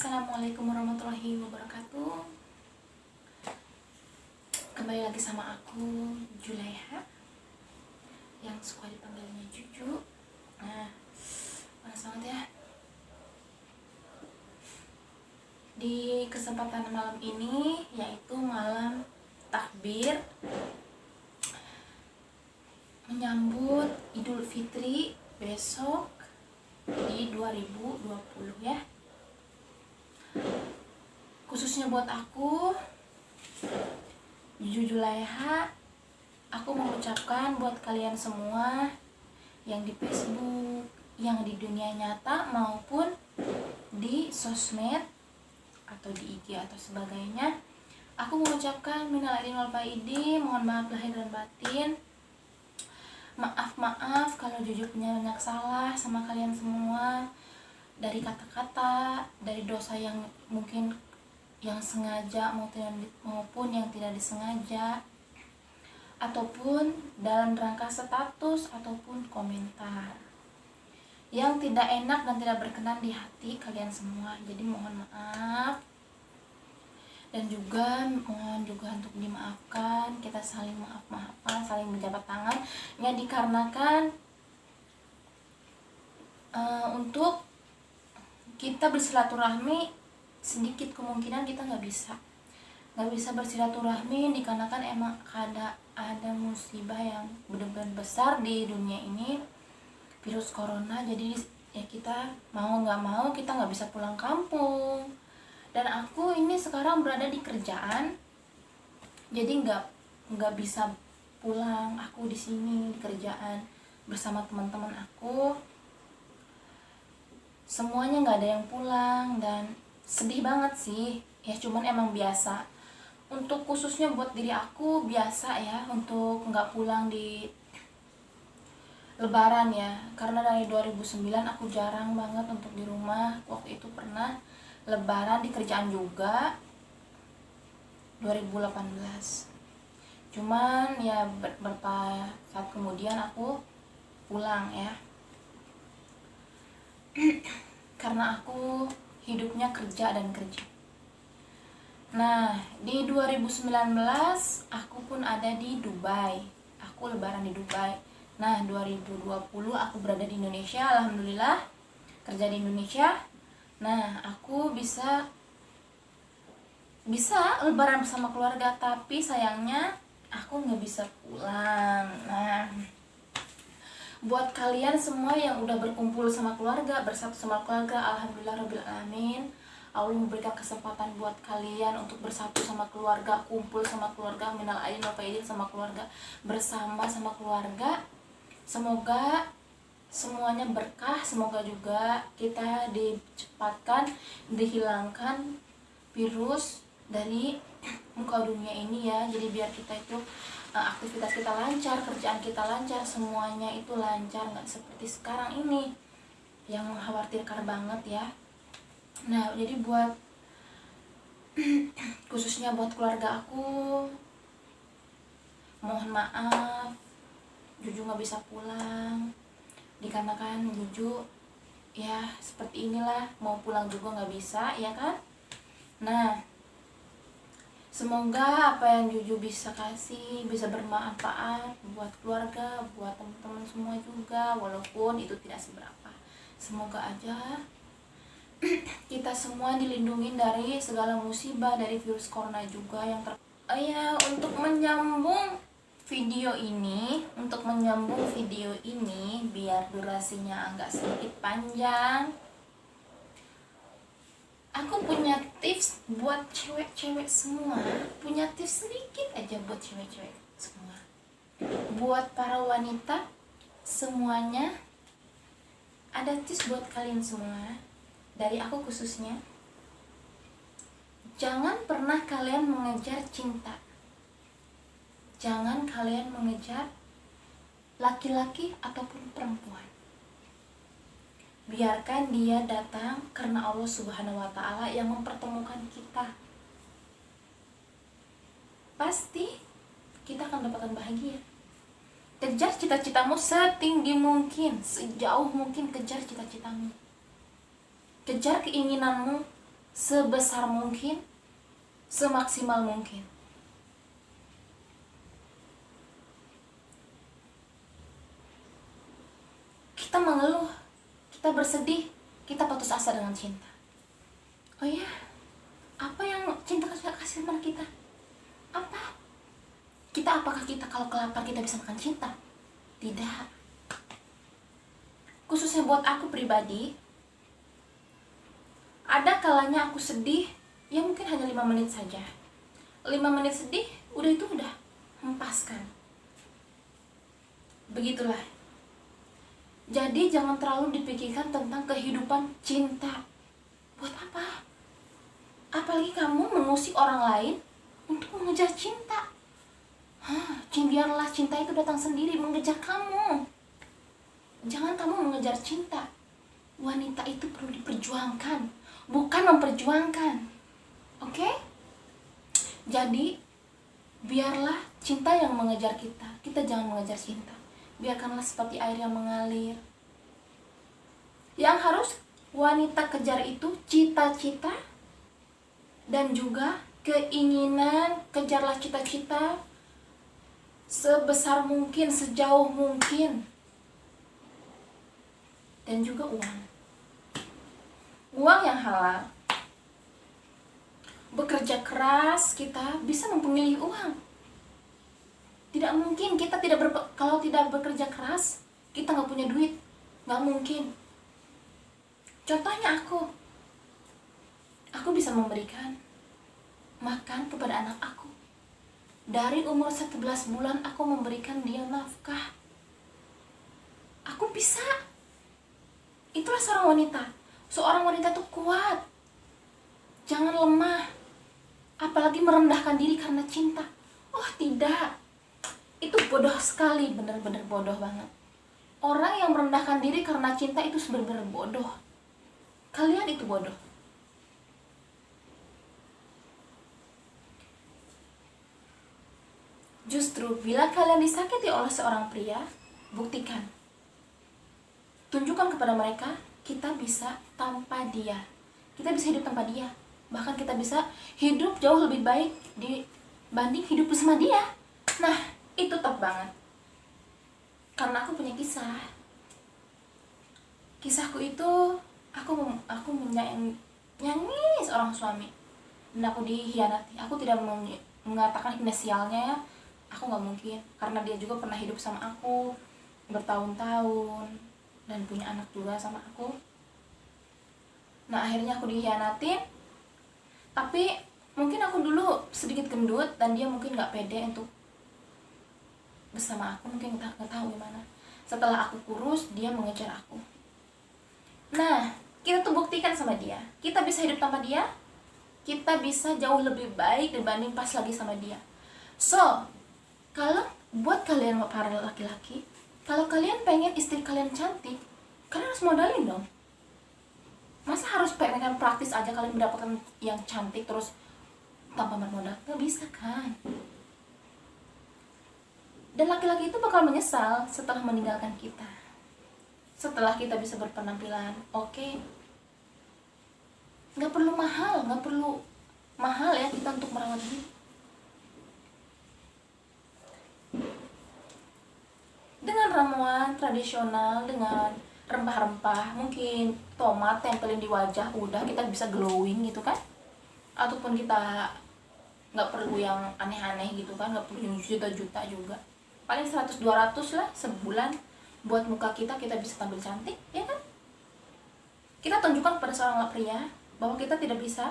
Assalamualaikum warahmatullahi wabarakatuh. Kembali lagi sama aku, Julaiha, yang suka dipanggilnya Juju. Nah, panas banget ya. Di kesempatan malam ini, yaitu malam takbir menyambut Idul Fitri besok di 2020 ya. Khususnya buat aku, Julaiha, aku mengucapkan buat kalian semua yang di Facebook, yang di dunia nyata maupun di sosmed atau di IG atau sebagainya, aku mengucapkan minal aidin wal faidin, mohon maaf lahir dan batin. Maaf kalau jujur punya banyak salah sama kalian semua, dari kata-kata, dari dosa yang mungkin yang sengaja maupun yang tidak disengaja, ataupun dalam rangka status ataupun komentar yang tidak enak dan tidak berkenan di hati kalian semua. Jadi mohon maaf, dan juga mohon juga untuk dimaafkan. Kita saling maaf-maafan, saling berjabat tangan, ya, dikarenakan untuk kita bersilaturahmi sedikit kemungkinan kita nggak bisa bersilaturahmi dikarenakan emang ada musibah yang benar-benar besar di dunia ini, virus corona. Jadi ya kita mau nggak mau kita nggak bisa pulang kampung, dan aku ini sekarang berada di kerjaan, jadi nggak bisa pulang. Aku di sini di kerjaan bersama teman-teman aku, semuanya nggak ada yang pulang, dan sedih banget sih ya. Cuman emang biasa, untuk khususnya buat diri aku biasa ya untuk nggak pulang di Lebaran ya, karena dari 2009 aku jarang banget untuk di rumah. Waktu itu pernah Lebaran di kerjaan juga 2018, cuman ya beberapa saat kemudian aku pulang ya, karena aku hidupnya kerja dan kerja. Nah, di 2019 aku pun ada di Dubai. Aku lebaran di Dubai. Nah, 2020 aku berada di Indonesia, alhamdulillah kerja di Indonesia. Nah, aku bisa lebaran bersama keluarga, tapi sayangnya aku nggak bisa pulang. Nah, buat kalian semua yang udah berkumpul sama keluarga, bersatu sama keluarga, alhamdulillah rabbil alamin, Allah memberikan kesempatan buat kalian untuk bersatu sama keluarga, kumpul sama keluarga, minal aidin wal faidin sama keluarga, bersama sama keluarga. Semoga semuanya berkah, semoga juga kita dicepatkan, dihilangkan virus dari muka dunia ini ya. Jadi biar kita itu aktivitas kita lancar, kerjaan kita lancar, semuanya itu lancar, nggak seperti sekarang ini yang mengkhawatirkan banget ya. Nah, jadi buat khususnya buat keluarga aku, mohon maaf Juju nggak bisa pulang dikarenakan Juju ya seperti inilah, mau pulang juga nggak bisa ya kan. Nah, semoga apa yang Juju bisa kasih bisa bermanfaat buat keluarga, buat teman-teman semua juga, walaupun itu tidak seberapa. Semoga aja kita semua dilindungi dari segala musibah, dari virus corona juga yang untuk menyambung video ini biar durasinya agak sedikit panjang, aku punya tips buat cewek-cewek semua, punya tips sedikit aja buat cewek-cewek semua, buat para wanita semuanya, ada tips buat kalian semua dari aku khususnya. Jangan pernah kalian mengejar cinta, jangan kalian mengejar laki-laki ataupun perempuan. Biarkan dia datang, karena Allah Subhanahu wa Ta'ala yang mempertemukan kita. Pasti kita akan mendapatkan bahagia. Kejar cita-citamu setinggi mungkin, sejauh mungkin kejar cita-citamu. Kejar keinginanmu sebesar mungkin, semaksimal mungkin. Kita mengeluh, kita bersedih, kita putus asa dengan cinta. Oh iya, apa yang cinta kasih sama kita? Apa? Apakah kita kalau kelapar kita bisa makan cinta? Tidak. Khususnya buat aku pribadi, ada kalanya aku sedih, ya mungkin hanya 5 menit saja. 5 menit sedih, udah hempaskan. Begitulah. Jadi jangan terlalu dipikirkan tentang kehidupan cinta. Buat apa? Apalagi kamu mengusik orang lain untuk mengejar cinta. Biarlah cinta itu datang sendiri mengejar kamu. Jangan kamu mengejar cinta. Wanita itu perlu diperjuangkan, bukan memperjuangkan. Oke? Jadi biarlah cinta yang mengejar kita. Kita jangan mengejar cinta. Biarkanlah seperti air yang mengalir. Yang harus wanita kejar itu cita-cita dan juga keinginan. Kejarlah cita-cita sebesar mungkin, sejauh mungkin. Dan juga uang. Uang yang halal. Bekerja keras, kita bisa memilih uang. Tidak mungkin kita kalau tidak bekerja keras, kita nggak punya duit. Nggak mungkin. Contohnya aku bisa memberikan makan kepada anak aku. Dari umur 11 bulan aku memberikan dia nafkah. Aku bisa. Itulah seorang wanita. Seorang wanita tuh kuat. Jangan lemah. Apalagi merendahkan diri karena cinta. Oh tidak. Itu bodoh sekali, benar-benar bodoh banget. Orang yang merendahkan diri karena cinta itu benar-benar bodoh. Kalian itu bodoh. Justru bila kalian disakiti oleh seorang pria, buktikan. Tunjukkan kepada mereka, kita bisa tanpa dia. Kita bisa hidup tanpa dia. Bahkan kita bisa hidup jauh lebih baik dibanding hidup bersama dia. Nah, itu top banget. Karena aku punya kisah. Kisahku itu, aku menyayangi seorang suami. Dan aku dihianati. Aku tidak mengatakan inisialnya ya. Aku gak mungkin. Karena dia juga pernah hidup sama aku bertahun-tahun. Dan punya anak juga sama aku. Nah akhirnya aku dihianatin. Tapi mungkin aku dulu sedikit gendut. Dan dia mungkin gak pede untuk bersama aku. Mungkin gak tahu gimana. Setelah aku kurus, dia mengejar aku. Nah kita tuh buktikan sama dia. Kita bisa hidup tanpa dia. Kita bisa jauh lebih baik dibanding pas lagi sama dia. So, kalau buat kalian para laki-laki, kalau kalian pengen istri kalian cantik, kalian harus modalin dong. Masa harus pengen praktis aja kalian mendapatkan yang cantik terus tanpa bermodal? Nggak bisa kan? Dan laki-laki itu bakal menyesal setelah meninggalkan kita. Setelah kita bisa berpenampilan oke. Nggak perlu mahal ya kita untuk merawat diri. Dengan ramuan tradisional, dengan rempah-rempah, mungkin tomat tempelin di wajah, udah kita bisa glowing gitu kan. Ataupun kita nggak perlu yang aneh-aneh gitu kan, nggak perlu yang juta-juta juga, paling 100-200 lah sebulan buat muka kita bisa tampil cantik ya kan. Kita tunjukkan pada seorang pria bahwa kita tidak bisa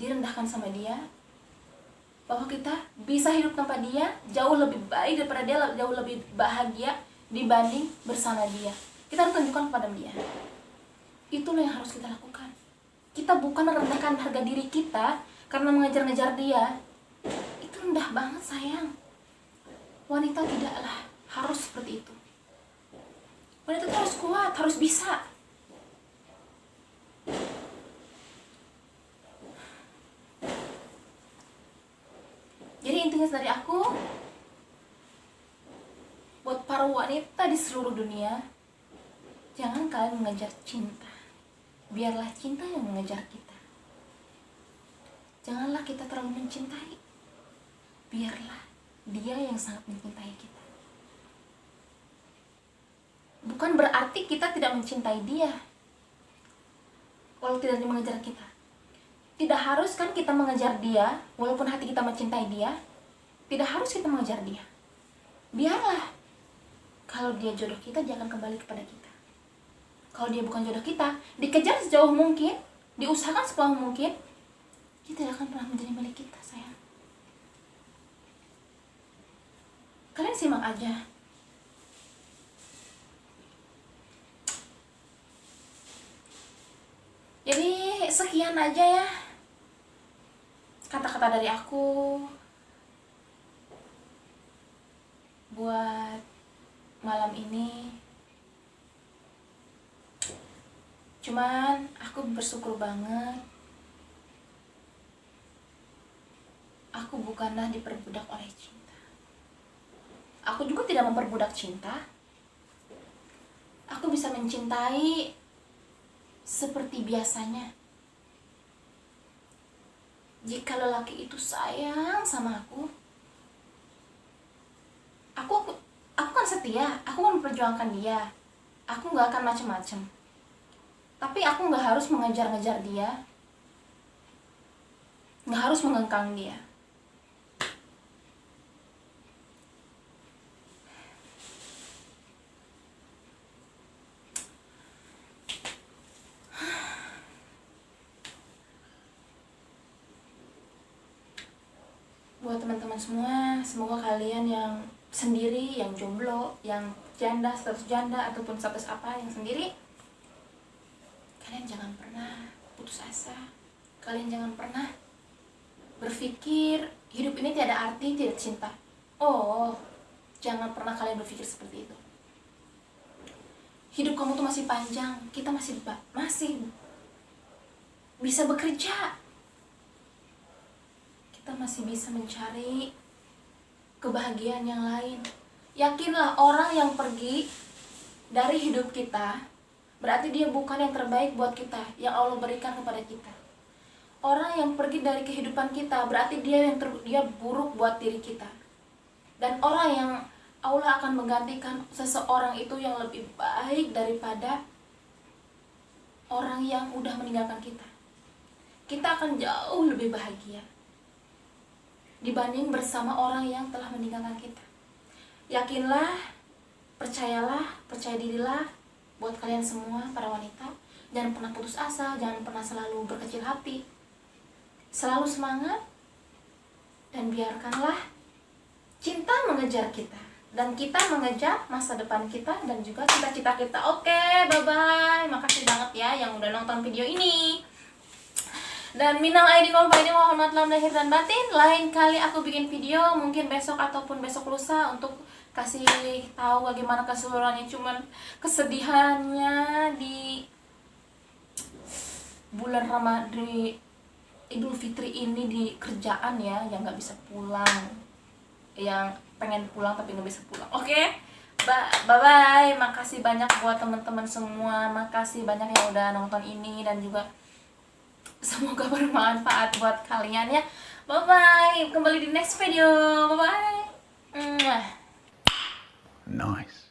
direndahkan sama dia, bahwa kita bisa hidup tanpa dia jauh lebih baik daripada dia, jauh lebih bahagia dibanding bersama dia. Kita harus tunjukkan kepada dia. Itulah yang harus kita lakukan. Kita bukan merendahkan harga diri kita karena mengejar-ngejar dia. Itu rendah banget sayang. Wanita tidaklah harus seperti itu. Wanita itu harus kuat, harus bisa. Jadi intinya dari aku, buat para wanita di seluruh dunia, jangan kalian mengejar cinta. Biarlah cinta yang mengejar kita. janganlah kita terlalu mencintai. Biarlah dia yang sangat mencintai kita. Bukan berarti kita tidak mencintai dia walau tidak mengejar kita. Tidak harus kan kita mengejar dia, walaupun hati kita mencintai dia. Tidak harus kita mengejar dia. Biarlah, kalau dia jodoh kita, dia akan kembali kepada kita. Kalau dia bukan jodoh kita, dikejar sejauh mungkin, diusahakan sejauh mungkin, dia tidak akan pernah menjadi milik kita, sayang. Kalian simak aja. Jadi sekian aja ya kata-kata dari aku buat malam ini. Cuman aku bersyukur banget aku bukanlah diperbudak oleh cinta. Aku juga tidak memperbudak cinta. Aku bisa mencintai seperti biasanya. Jika lelaki itu sayang sama aku kan setia, aku kan memperjuangkan dia. Aku gak akan macem-macem. Tapi aku gak harus mengejar-ngejar dia, gak harus mengengkang dia. Buat teman-teman semua, semoga kalian yang sendiri, yang jomblo, yang janda, status janda, ataupun status apa yang sendiri, kalian jangan pernah putus asa. Kalian jangan pernah berpikir hidup ini tiada arti, tidak cinta. Oh, jangan pernah kalian berpikir seperti itu. Hidup kamu tuh masih panjang, kita masih bisa bekerja. Kita masih bisa mencari kebahagiaan yang lain. Yakinlah, orang yang pergi dari hidup kita berarti dia bukan yang terbaik buat kita, yang Allah berikan kepada kita. Orang yang pergi dari kehidupan kita berarti dia buruk buat diri kita. Dan orang yang Allah akan menggantikan seseorang itu yang lebih baik daripada orang yang udah meninggalkan kita. Kita akan jauh lebih bahagia dibanding bersama orang yang telah meninggalkan kita. Yakinlah, percayalah, percaya dirilah buat kalian semua para wanita. Jangan pernah putus asa, jangan pernah selalu berkecil hati. Selalu semangat dan biarkanlah cinta mengejar kita dan kita mengejar masa depan kita dan juga cita-cita kita. Oke, bye-bye. Makasih banget ya yang udah nonton video ini. Dan minal aidin wal faizin, mohon maaf lahir dan batin. Lain kali aku bikin video mungkin besok ataupun besok lusa untuk kasih tahu bagaimana keseluruhannya. Cuman kesedihannya di bulan Ramadan, Idul Fitri ini di kerjaan ya, yang nggak bisa pulang, yang pengen pulang tapi nggak bisa pulang. Oke, bye-bye. Makasih banyak buat teman-teman semua. Makasih banyak yang udah nonton ini dan juga semoga bermanfaat buat kalian ya. Bye bye. Kembali di next video. Bye bye. Nice.